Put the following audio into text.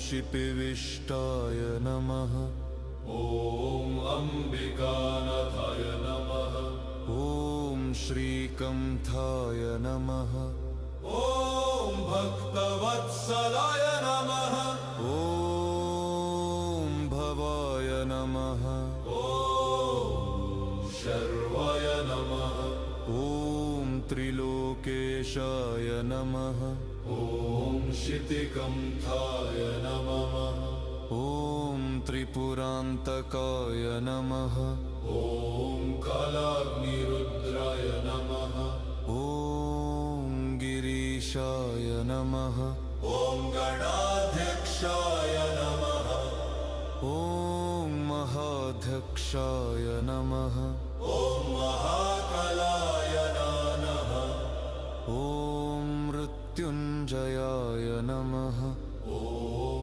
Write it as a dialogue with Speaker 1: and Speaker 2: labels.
Speaker 1: शिपिविष्टाय नमः।
Speaker 2: ॐ अम्बिकानाथाय नमः।
Speaker 1: ॐ श्रीकंठाय नमः।
Speaker 2: ॐ भक्तवत्सलाय नमः।
Speaker 1: ॐ भवाय नमः।
Speaker 2: ॐ शर्वाय नमः।
Speaker 1: ॐ त्रिलोकेशाय नमः।
Speaker 2: ॐ शितिकंठाय नमः।
Speaker 1: ॐ त्रिपुरान्तकाय नमः।
Speaker 2: ॐ कालाग्निरुद्राय नमः।
Speaker 1: ॐ गिरीशाय नमः।
Speaker 2: ॐ गणाध्यक्षाय नमः।
Speaker 1: ॐ महाध्यक्षाय नमः।